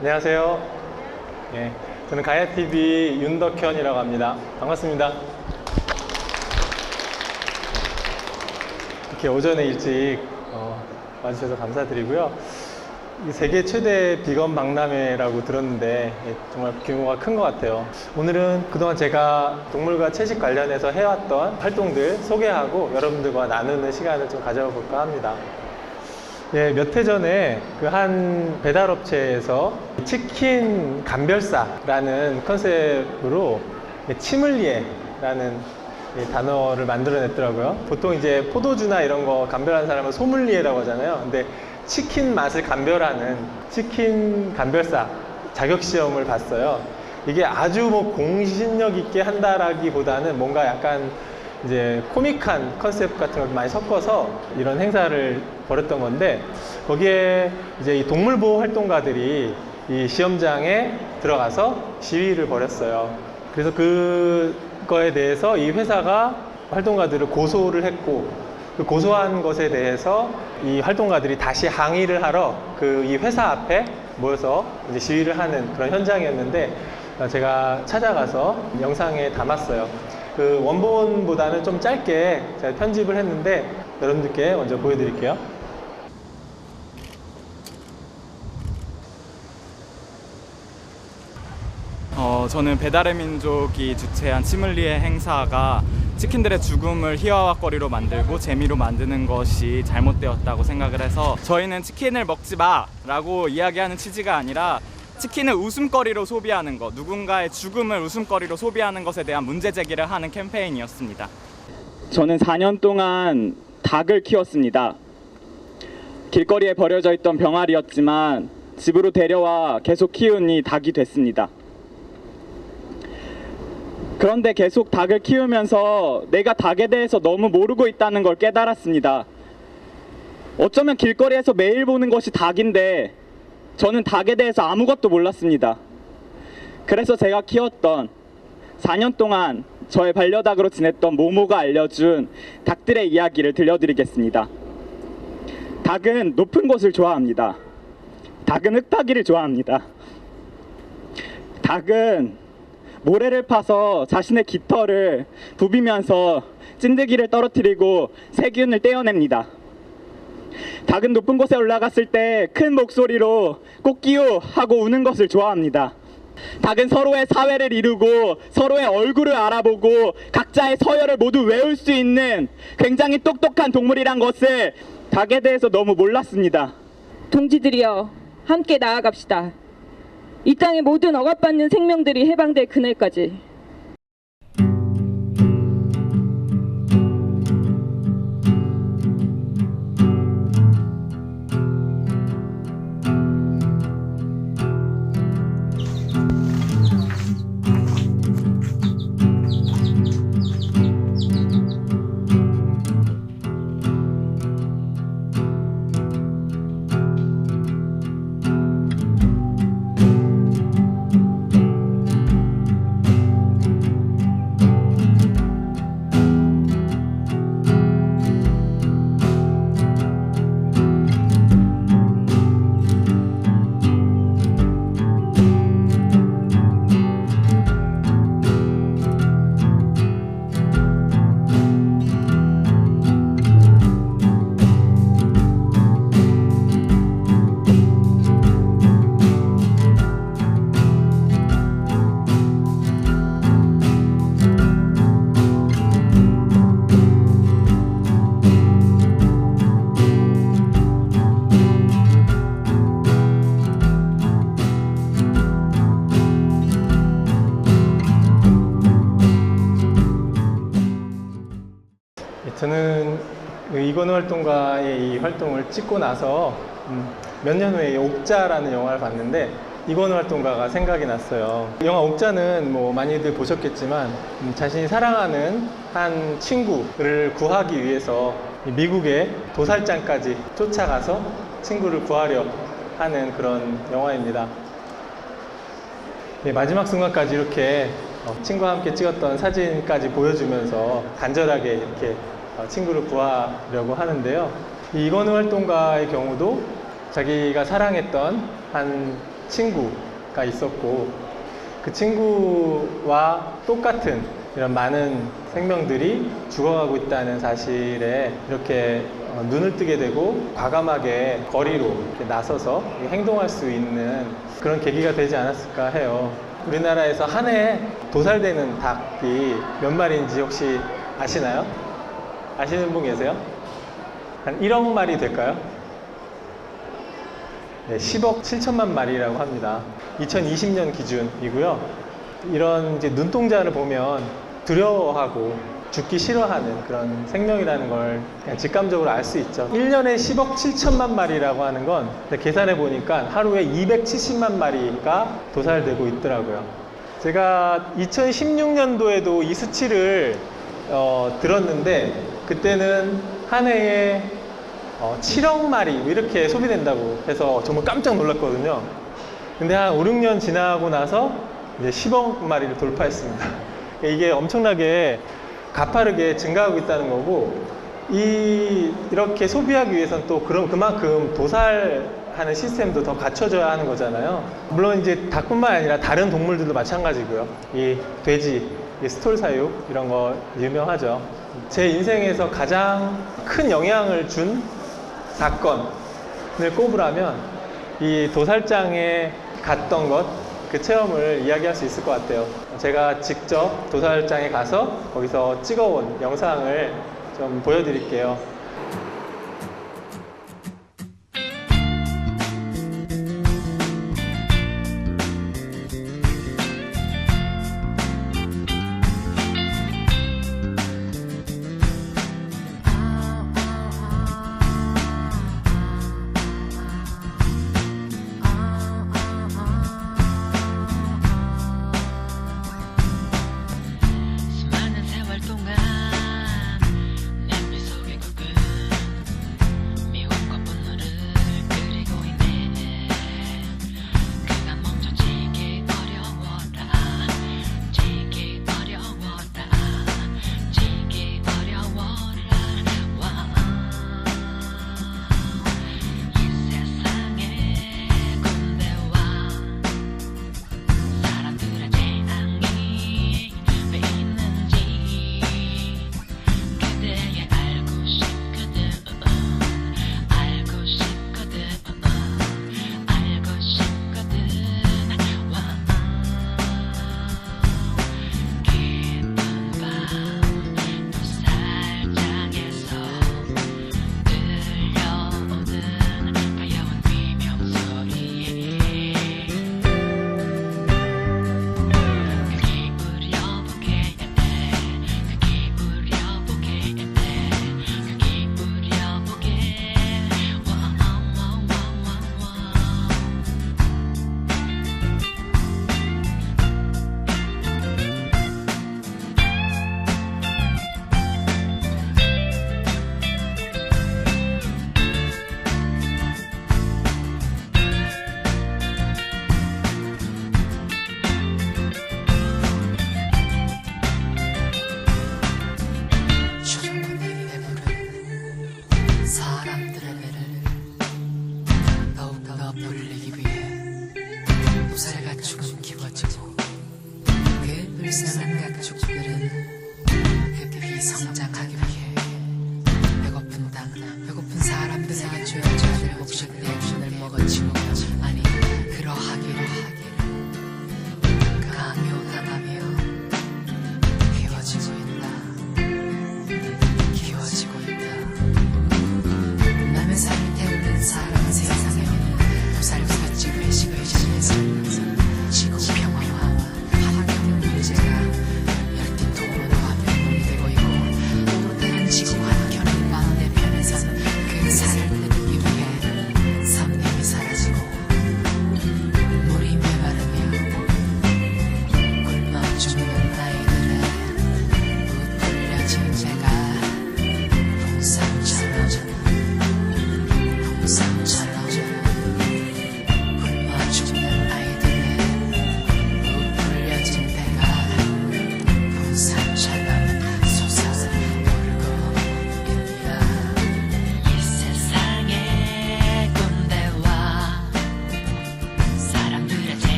안녕하세요. 예, 저는 가야TV 윤덕현이라고 합니다. 반갑습니다. 이렇게 오전에 일찍 와주셔서 감사드리고요. 이 세계 최대 비건 박람회라고 들었는데 정말 규모가 큰 것 같아요. 오늘은 그동안 제가 동물과 채식 관련해서 해왔던 활동들 소개하고 여러분들과 나누는 시간을 좀 가져볼까 합니다. 예, 몇 해 전에 그 한 배달업체에서 치킨 감별사라는 컨셉으로 치믈리에라는 단어를 만들어냈더라고요. 보통 이제 포도주나 이런 거 감별하는 사람은 소믈리에라고 하잖아요. 근데 치킨 맛을 감별하는 치킨 감별사 자격시험을 봤어요. 이게 아주 뭐 공신력 있게 한다라기보다는 뭔가 약간 이제 코믹한 컨셉 같은 걸 많이 섞어서 이런 행사를 벌였던 건데, 거기에 이제 이 동물보호 활동가들이 이 시험장에 들어가서 시위를 벌였어요. 그래서 그거에 대해서 이 회사가 활동가들을 고소를 했고, 그 고소한 것에 대해서 이 활동가들이 다시 항의를 하러 그 이 회사 앞에 모여서 이제 시위를 하는 그런 현장이었는데, 제가 찾아가서 영상에 담았어요. 그 원본보다는 좀 짧게 제가 편집을 했는데 여러분들께 먼저 보여드릴게요. 저는 배달의 민족이 주최한 치믈리에 행사가 치킨들의 죽음을 희화화거리로 만들고 재미로 만드는 것이 잘못되었다고 생각을 해서, 저희는 치킨을 먹지 마 라고 이야기하는 취지가 아니라 치킨을 웃음거리로 소비하는 것, 누군가의 죽음을 웃음거리로 소비하는 것에 대한 문제 제기를 하는 캠페인이었습니다. 저는 4년 동안 닭을 키웠습니다. 길거리에 버려져 있던 병아리였지만 집으로 데려와 계속 키우니 닭이 됐습니다. 그런데 계속 닭을 키우면서 내가 닭에 대해서 너무 모르고 있다는 걸 깨달았습니다. 어쩌면 길거리에서 매일 보는 것이 닭인데 저는 닭에 대해서 아무것도 몰랐습니다. 그래서 제가 키웠던 4년 동안 저의 반려닭으로 지냈던 모모가 알려준 닭들의 이야기를 들려드리겠습니다. 닭은 높은 곳을 좋아합니다. 닭은 흙파기를 좋아합니다. 닭은 모래를 파서 자신의 깃털을 부비면서 찐득이를 떨어뜨리고 세균을 떼어냅니다. 닭은 높은 곳에 올라갔을 때 큰 목소리로 꼬끼요 하고 우는 것을 좋아합니다. 닭은 서로의 사회를 이루고 서로의 얼굴을 알아보고 각자의 서열을 모두 외울 수 있는 굉장히 똑똑한 동물이란 것을 닭에 대해서 너무 몰랐습니다. 동지들이여, 함께 나아갑시다. 이 땅의 모든 억압받는 생명들이 해방될 그날까지. 저는 이건우 활동가의 이 활동을 찍고 나서 몇 년 후에 옥자라는 영화를 봤는데 이건우 활동가가 생각이 났어요. 영화 옥자는 뭐 많이들 보셨겠지만 자신이 사랑하는 한 친구를 구하기 위해서 미국의 도살장까지 쫓아가서 친구를 구하려 하는 그런 영화입니다. 마지막 순간까지 이렇게 친구와 함께 찍었던 사진까지 보여주면서 간절하게 이렇게 친구를 구하려고 하는데요. 이 이건우 활동가의 경우도 자기가 사랑했던 한 친구가 있었고 그 친구와 똑같은 이런 많은 생명들이 죽어가고 있다는 사실에 이렇게 눈을 뜨게 되고 과감하게 거리로 이렇게 나서서 행동할 수 있는 그런 계기가 되지 않았을까 해요. 우리나라에서 한 해에 도살되는 닭이 몇 마리인지 혹시 아시나요? 아시는 분 계세요? 한 1억 마리 될까요? 네, 10억 7천만 마리라고 합니다. 2020년 기준이고요. 이런 이제 눈동자를 보면 두려워하고 죽기 싫어하는 그런 생명이라는 걸 그냥 직감적으로 알 수 있죠. 1년에 10억 7천만 마리라고 하는 건 계산해 보니까 하루에 270만 마리가 도살되고 있더라고요. 제가 2016년도에도 이 수치를 들었는데 그때는 한 해에 7억 마리 이렇게 소비된다고 해서 정말 깜짝 놀랐거든요. 근데 한 5, 6년 지나고 나서 이제 10억 마리를 돌파했습니다. 이게 엄청나게 가파르게 증가하고 있다는 거고 이렇게 소비하기 위해서는 또 그만큼 도살하는 시스템도 더 갖춰져야 하는 거잖아요. 물론 이제 닭뿐만 아니라 다른 동물들도 마찬가지고요. 이 돼지, 이 스톨 사육 이런 거 유명하죠. 제 인생에서 가장 큰 영향을 준 사건을 꼽으라면 이 도살장에 갔던 것 그 체험을 이야기할 수 있을 것 같아요. 제가 직접 도살장에 가서 거기서 찍어온 영상을 좀 보여드릴게요. 수많은 세월 동안 내 미속에 굵은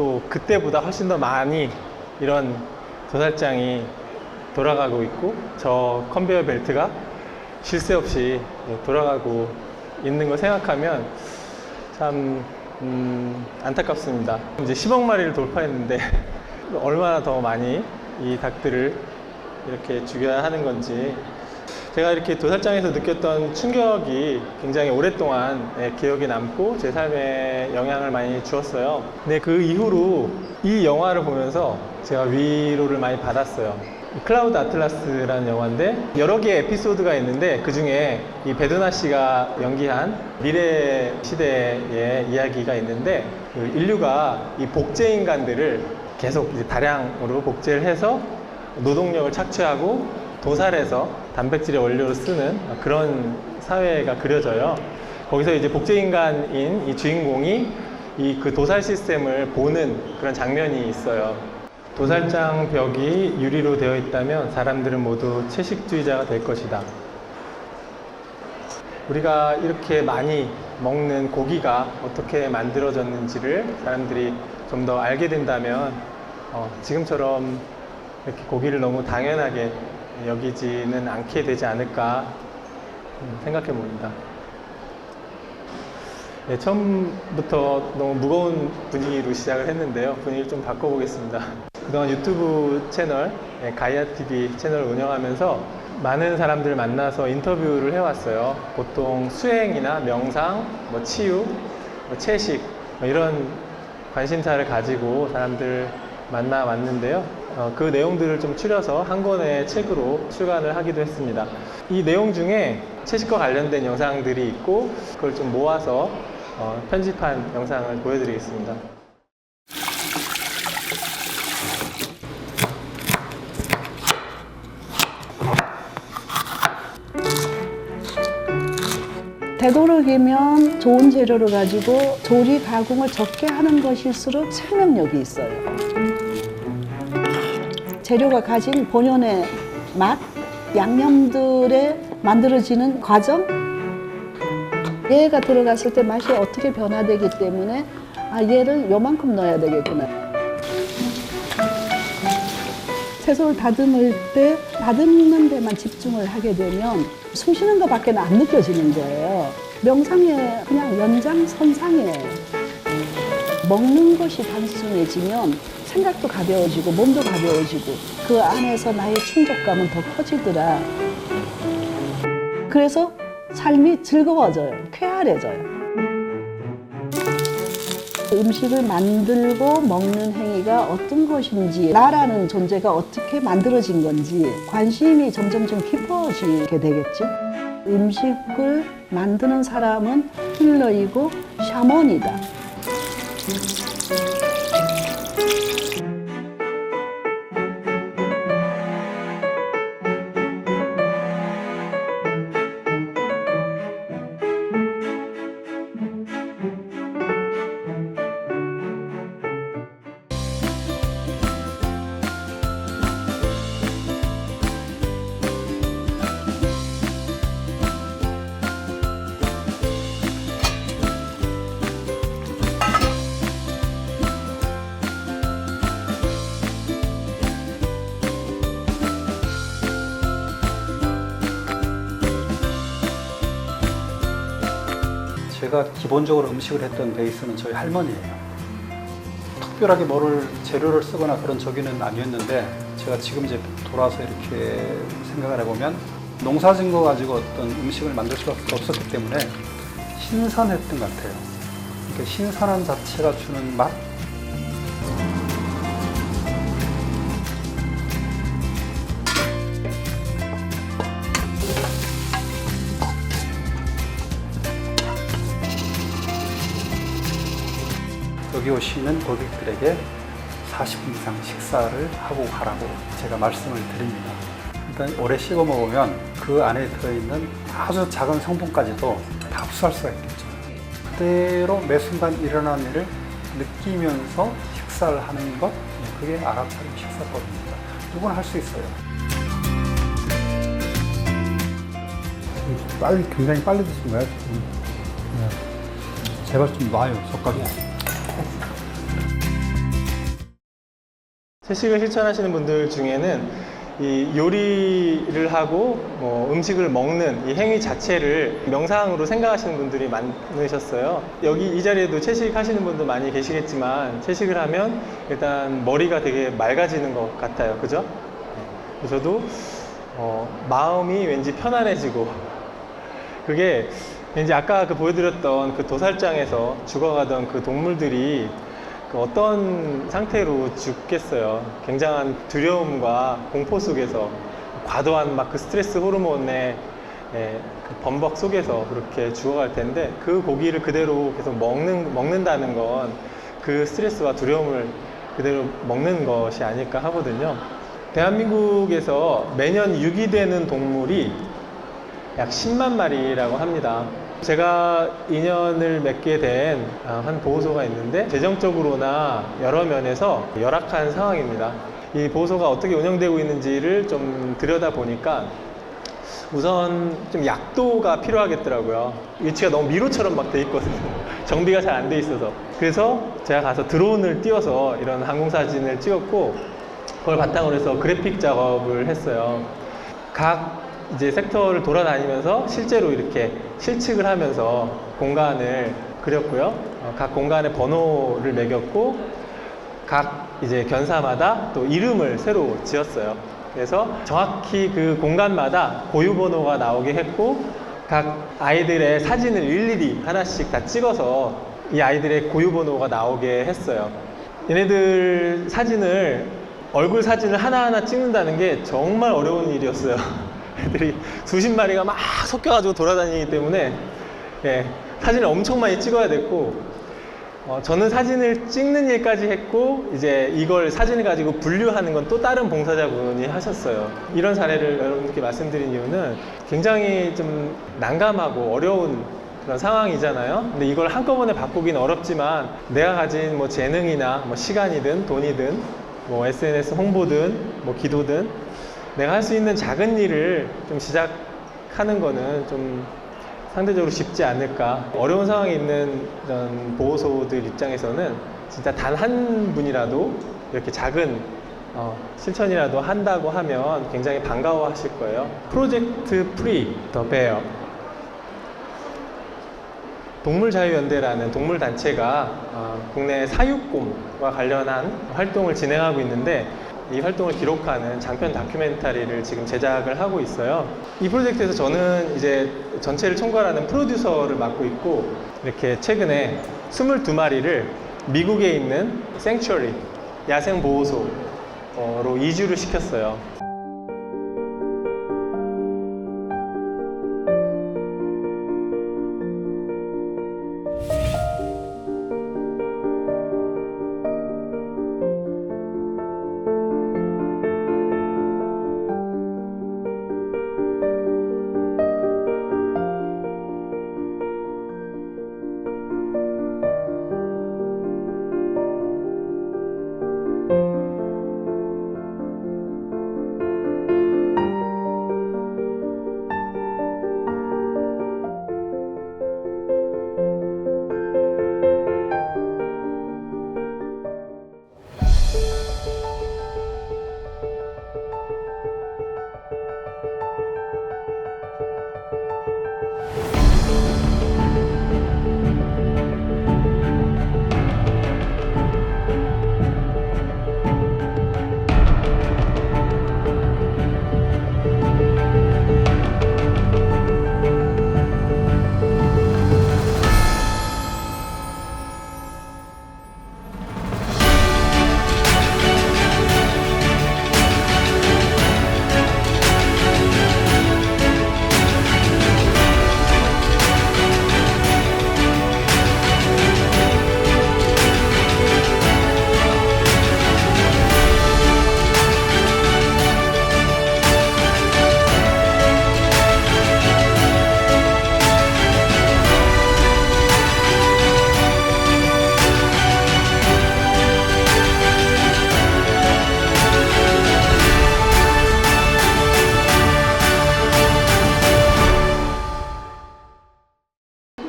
또 그때보다 훨씬 더 많이 이런 도살장이 돌아가고 있고 저 컨베이어 벨트가 쉴 새 없이 돌아가고 있는 걸 생각하면 참 안타깝습니다. 이제 10억 마리를 돌파했는데 얼마나 더 많이 이 닭들을 이렇게 죽여야 하는 건지, 제가 이렇게 도살장에서 느꼈던 충격이 굉장히 오랫동안 기억에 남고 제 삶에 영향을 많이 주었어요. 근데 그 이후로 이 영화를 보면서 제가 위로를 많이 받았어요. 클라우드 아틀라스라는 영화인데 여러 개의 에피소드가 있는데 그 중에 이 베드나 씨가 연기한 미래 시대의 이야기가 있는데, 그 인류가 이 복제 인간들을 계속 이제 다량으로 복제를 해서 노동력을 착취하고 도살해서 단백질의 원료로 쓰는 그런 사회가 그려져요. 거기서 이제 복제 인간인 이 주인공이 이 그 도살 시스템을 보는 그런 장면이 있어요. 도살장 벽이 유리로 되어 있다면 사람들은 모두 채식주의자가 될 것이다. 우리가 이렇게 많이 먹는 고기가 어떻게 만들어졌는지를 사람들이 좀 더 알게 된다면 지금처럼 이렇게 고기를 너무 당연하게 여기지는 않게 되지 않을까 생각해 봅니다. 네, 처음부터 너무 무거운 분위기로 시작을 했는데요. 분위기를 좀 바꿔보겠습니다. 그동안 유튜브 채널, 가이아TV 채널을 운영하면서 많은 사람들 만나서 인터뷰를 해왔어요. 보통 수행이나 명상, 치유, 채식 이런 관심사를 가지고 사람들 만나왔는데요. 그 내용들을 좀 추려서 한 권의 책으로 출간을 하기도 했습니다. 이 내용 중에 채식과 관련된 영상들이 있고 그걸 좀 모아서 편집한 영상을 보여드리겠습니다. 되도록이면 좋은 재료를 가지고 조리 가공을 적게 하는 것일수록 생명력이 있어요. 재료가 가진 본연의 맛, 양념들에 만들어지는 과정, 얘가 들어갔을 때 맛이 어떻게 변화되기 때문에 얘를 요만큼 넣어야 되겠구나. 채소를 다듬을 때 다듬는 데만 집중을 하게 되면 숨 쉬는 것밖에 안 느껴지는 거예요. 명상의 그냥 연장선상이에요. 먹는 것이 단순해지면 생각도 가벼워지고 몸도 가벼워지고 그 안에서 나의 충족감은 더 커지더라. 그래서 삶이 즐거워져요. 쾌활해져요. 음식을 만들고 먹는 행위가 어떤 것인지, 나라는 존재가 어떻게 만들어진 건지 관심이 점점 좀 깊어지게 되겠죠. 음식을 만드는 사람은 힐러이고 샤먼이다. 제가 기본적으로 음식을 했던 베이스는 저희 할머니예요. 특별하게 뭐를 재료를 쓰거나 그런 저기는 아니었는데, 제가 지금 이제 돌아서 이렇게 생각을 해보면 농사진 거 가지고 어떤 음식을 만들 수밖에 없었기 때문에 신선했던 것 같아요. 그러니까 신선한 자체가 주는 맛? 여기 오시는 고객들에게 40분 이상 식사를 하고 가라고 제가 말씀을 드립니다. 일단 오래 씹어 먹으면 그 안에 들어있는 아주 작은 성분까지도 다 흡수할 수가 있겠죠. 그대로 매 순간 일어나는 일을 느끼면서 식사를 하는 것, 그게 아랍사림 식사법입니다. 누구나 할 수 있어요. 굉장히 빨리 드신 거예요? 제발 좀 놔요, 젓가락이. 채식을 실천하시는 분들 중에는 이 요리를 하고 뭐 음식을 먹는 이 행위 자체를 명상으로 생각하시는 분들이 많으셨어요. 여기 이 자리에도 채식하시는 분도 많이 계시겠지만 채식을 하면 일단 머리가 되게 맑아지는 것 같아요. 그죠? 저도 마음이 왠지 편안해지고 그게 왠지 아까 그 보여드렸던 그 도살장에서 죽어가던 그 동물들이 그 어떤 상태로 죽겠어요. 굉장한 두려움과 공포 속에서 과도한 막 그 스트레스 호르몬의 그 범벅 속에서 그렇게 죽어갈 텐데 그 고기를 그대로 계속 먹는다는 건 그 스트레스와 두려움을 그대로 먹는 것이 아닐까 하거든요. 대한민국에서 매년 유기되는 동물이 약 10만 마리라고 합니다. 제가 인연을 맺게 된 한 보호소가 있는데 재정적으로나 여러 면에서 열악한 상황입니다. 이 보호소가 어떻게 운영되고 있는지를 좀 들여다보니까 우선 좀 약도가 필요하겠더라고요. 위치가 너무 미로처럼 막 돼 있거든요. 정비가 잘 안 돼 있어서. 그래서 제가 가서 드론을 띄워서 이런 항공사진을 찍었고 그걸 바탕으로 해서 그래픽 작업을 했어요. 각 이제 섹터를 돌아다니면서 실제로 이렇게 실측을 하면서 공간을 그렸고요. 각 공간에 번호를 매겼고 각 이제 견사마다 또 이름을 새로 지었어요. 그래서 정확히 그 공간마다 고유 번호가 나오게 했고 각 아이들의 사진을 일일이 하나씩 다 찍어서 이 아이들의 고유 번호가 나오게 했어요. 얘네들 사진을 얼굴 사진을 하나하나 찍는다는 게 정말 어려운 일이었어요. 애들이 수십 마리가 막 섞여가지고 돌아다니기 때문에 사진을 엄청 많이 찍어야 됐고 저는 사진을 찍는 일까지 했고 이제 이걸 사진을 가지고 분류하는 건 또 다른 봉사자분이 하셨어요. 이런 사례를 여러분들께 말씀드린 이유는 굉장히 좀 난감하고 어려운 그런 상황이잖아요. 근데 이걸 한꺼번에 바꾸기는 어렵지만 내가 가진 뭐 재능이나 뭐 시간이든 돈이든 뭐 SNS 홍보든 뭐 기도든 내가 할 수 있는 작은 일을 좀 시작하는 거는 좀 상대적으로 쉽지 않을까. 어려운 상황에 있는 이런 보호소들 입장에서는 진짜 단 한 분이라도 이렇게 작은 실천이라도 한다고 하면 굉장히 반가워 하실 거예요. 프로젝트 프리 더 베어 동물자유연대라는 동물단체가 국내 사육곰과 관련한 활동을 진행하고 있는데 이 활동을 기록하는 장편 다큐멘터리를 지금 제작을 하고 있어요. 이 프로젝트에서 저는 이제 전체를 총괄하는 프로듀서를 맡고 있고 이렇게 최근에 22마리를 미국에 있는 생츄어리 야생보호소로 이주를 시켰어요.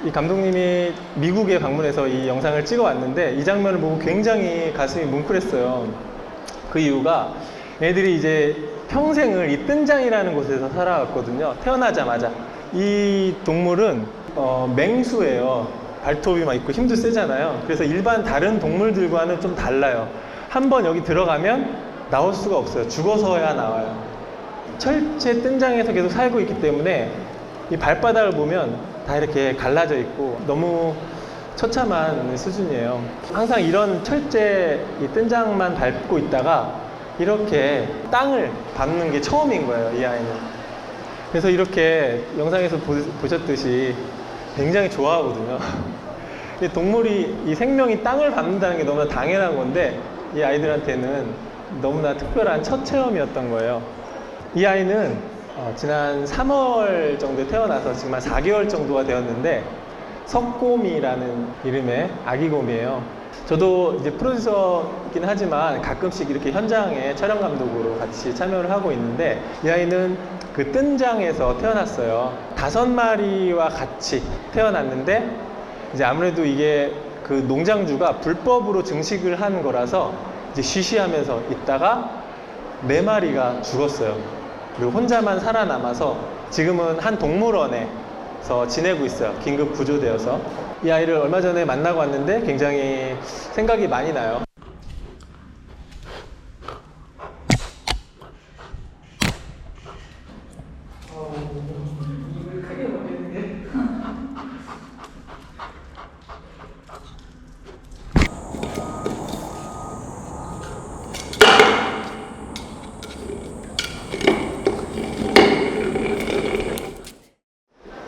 이 감독님이 미국에 방문해서 이 영상을 찍어 왔는데 이 장면을 보고 굉장히 가슴이 뭉클했어요. 그 이유가 애들이 이제 평생을 이 뜬장이라는 곳에서 살아왔거든요. 태어나자마자. 이 동물은 맹수예요. 발톱이 막 있고 힘도 세잖아요. 그래서 일반 다른 동물들과는 좀 달라요. 한번 여기 들어가면 나올 수가 없어요. 죽어서야 나와요. 철제 뜬장에서 계속 살고 있기 때문에 이 발바닥을 보면 다 이렇게 갈라져 있고 너무 처참한 수준이에요. 항상 이런 철제 이 뜬장만 밟고 있다가 이렇게 땅을 밟는 게 처음인 거예요, 이 아이는. 그래서 이렇게 영상에서 보셨듯이 굉장히 좋아하거든요. 동물이, 이 생명이 땅을 밟는다는 게 너무나 당연한 건데 이 아이들한테는 너무나 특별한 첫 체험이었던 거예요. 이 아이는 지난 3월 정도에 태어나서 지금 한 4개월 정도가 되었는데 석곰이라는 이름의 아기곰이에요. 저도 이제 프로듀서이긴 하지만 가끔씩 이렇게 현장에 촬영 감독으로 같이 참여를 하고 있는데 이 아이는 그 뜬장에서 태어났어요. 5마리와 같이 태어났는데 이제 아무래도 이게 그 농장주가 불법으로 증식을 한 거라서 이제 쉬쉬하면서 있다가 4마리가 죽었어요. 그리고 혼자만 살아남아서 지금은 한 동물원에서 지내고 있어요. 긴급 구조되어서. 이 아이를 얼마 전에 만나고 왔는데 굉장히 생각이 많이 나요.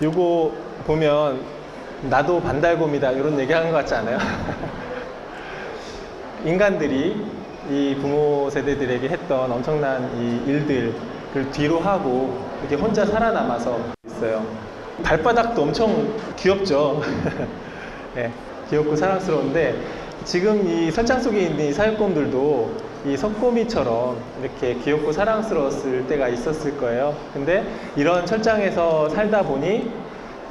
요거 보면 나도 반달곰이다 이런 얘기 하는 것 같지 않아요? 인간들이 이 부모 세대들에게 했던 엄청난 이 일들을 뒤로 하고 이렇게 혼자 살아남아서 있어요. 발바닥도 엄청 귀엽죠? 네, 귀엽고 사랑스러운데 지금 이 설장 속에 있는 이 사육곰들도 이 석곰이처럼 이렇게 귀엽고 사랑스러웠을 때가 있었을 거예요. 근데 이런 철장에서 살다 보니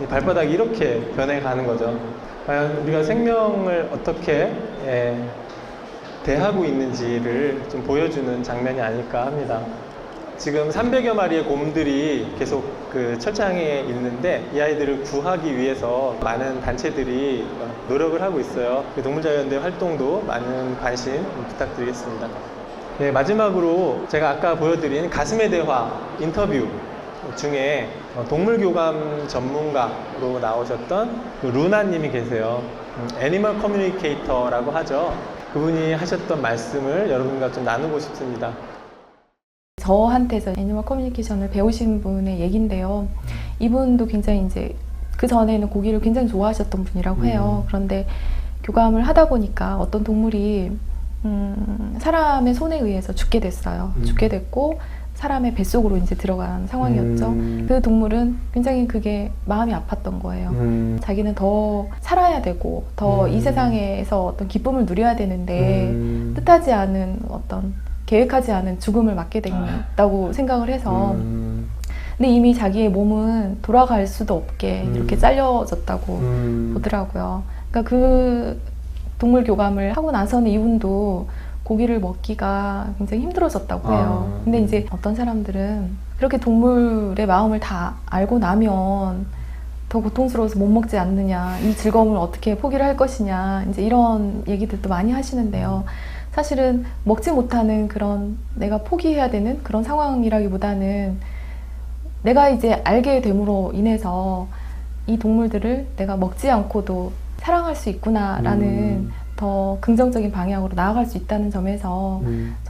이 발바닥이 이렇게 변해가는 거죠. 과연 우리가 생명을 어떻게 대하고 있는지를 좀 보여주는 장면이 아닐까 합니다. 지금 300여 마리의 곰들이 계속 그 철장에 있는데 이 아이들을 구하기 위해서 많은 단체들이 노력을 하고 있어요. 동물자유연대 활동도 많은 관심 부탁드리겠습니다. 네, 마지막으로 제가 아까 보여드린 가슴의 대화 인터뷰 중에 동물교감 전문가로 나오셨던 루나님이 계세요. 애니멀 커뮤니케이터라고 하죠. 그분이 하셨던 말씀을 여러분과 좀 나누고 싶습니다. 저한테서 애니멀 커뮤니케이션을 배우신 분의 얘긴데요. 이분도 굉장히 이제 그 전에는 고기를 굉장히 좋아하셨던 분이라고 해요. 그런데 교감을 하다 보니까 어떤 동물이 사람의 손에 의해서 죽게 됐어요. 죽게 됐고 사람의 뱃속으로 이제 들어간 상황이었죠. 그 동물은 굉장히 그게 마음이 아팠던 거예요. 자기는 더 살아야 되고 더 이 세상에서 어떤 기쁨을 누려야 되는데 뜻하지 않은 어떤 계획하지 않은 죽음을 맞게 된다고 생각을 해서 근데 이미 자기의 몸은 돌아갈 수도 없게 이렇게 잘려졌다고 보더라고요. 그러니까 그 동물 교감을 하고 나서는 이분도 고기를 먹기가 굉장히 힘들어졌다고 해요. 근데 이제 어떤 사람들은 그렇게 동물의 마음을 다 알고 나면 더 고통스러워서 못 먹지 않느냐, 이 즐거움을 어떻게 포기를 할 것이냐, 이제 이런 얘기들도 많이 하시는데요. 사실은 먹지 못하는 그런 내가 포기해야 되는 그런 상황이라기보다는 내가 이제 알게 됨으로 인해서 이 동물들을 내가 먹지 않고도 사랑할 수 있구나라는 더 긍정적인 방향으로 나아갈 수 있다는 점에서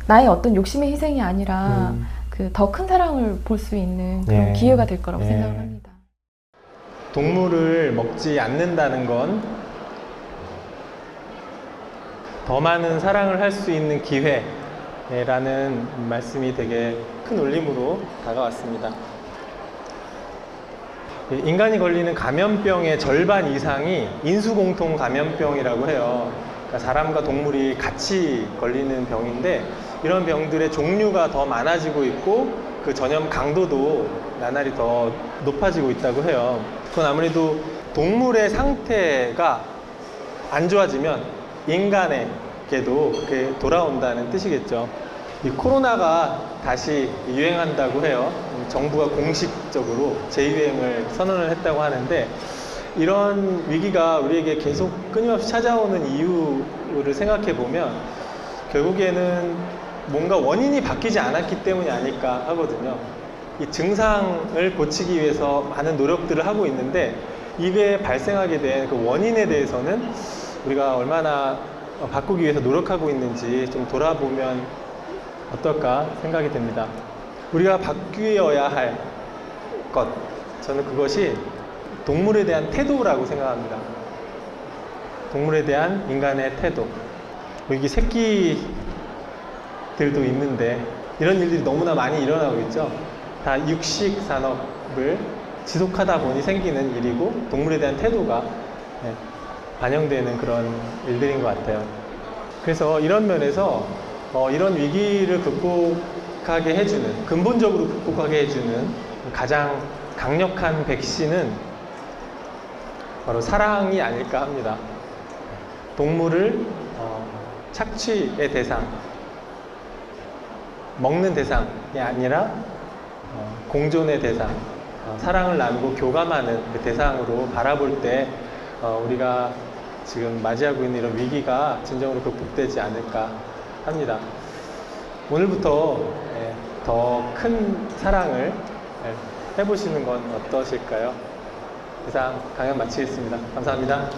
나의 어떤 욕심의 희생이 아니라 그 더 큰 사랑을 볼 수 있는 그런 기회가 될 거라고 생각을 합니다. 동물을 먹지 않는다는 건 더 많은 사랑을 할 수 있는 기회라는 말씀이 되게 큰 울림으로 다가왔습니다. 인간이 걸리는 감염병의 절반 이상이 인수공통 감염병이라고 해요. 그러니까 사람과 동물이 같이 걸리는 병인데 이런 병들의 종류가 더 많아지고 있고 그 전염 강도도 나날이 더 높아지고 있다고 해요. 그건 아무래도 동물의 상태가 안 좋아지면 인간에게도 그게 돌아온다는 뜻이겠죠. 이 코로나가 다시 유행한다고 해요. 정부가 공식적으로 재유행을 선언을 했다고 하는데, 이런 위기가 우리에게 계속 끊임없이 찾아오는 이유를 생각해 보면 결국에는 뭔가 원인이 바뀌지 않았기 때문이 아닐까 하거든요. 이 증상을 고치기 위해서 많은 노력들을 하고 있는데, 이게 발생하게 된 그 원인에 대해서는 우리가 얼마나 바꾸기 위해서 노력하고 있는지 좀 돌아보면 어떨까 생각이 됩니다. 우리가 바뀌어야 할 것, 저는 그것이 동물에 대한 태도라고 생각합니다. 동물에 대한 인간의 태도. 여기 새끼들도 있는데 이런 일들이 너무나 많이 일어나고 있죠. 다 육식 산업을 지속하다 보니 생기는 일이고, 동물에 대한 태도가 반영되는 그런 일들인 것 같아요. 그래서 이런 면에서 이런 위기를 극복하게 해주는, 근본적으로 극복하게 해주는 가장 강력한 백신은 바로 사랑이 아닐까 합니다. 동물을 착취의 대상, 먹는 대상이 아니라 공존의 대상, 사랑을 나누고 교감하는 그 대상으로 바라볼 때 우리가 지금 맞이하고 있는 이런 위기가 진정으로 극복되지 않을까 합니다. 오늘부터 더 큰 사랑을 해보시는 건 어떠실까요? 이상 강연 마치겠습니다. 감사합니다.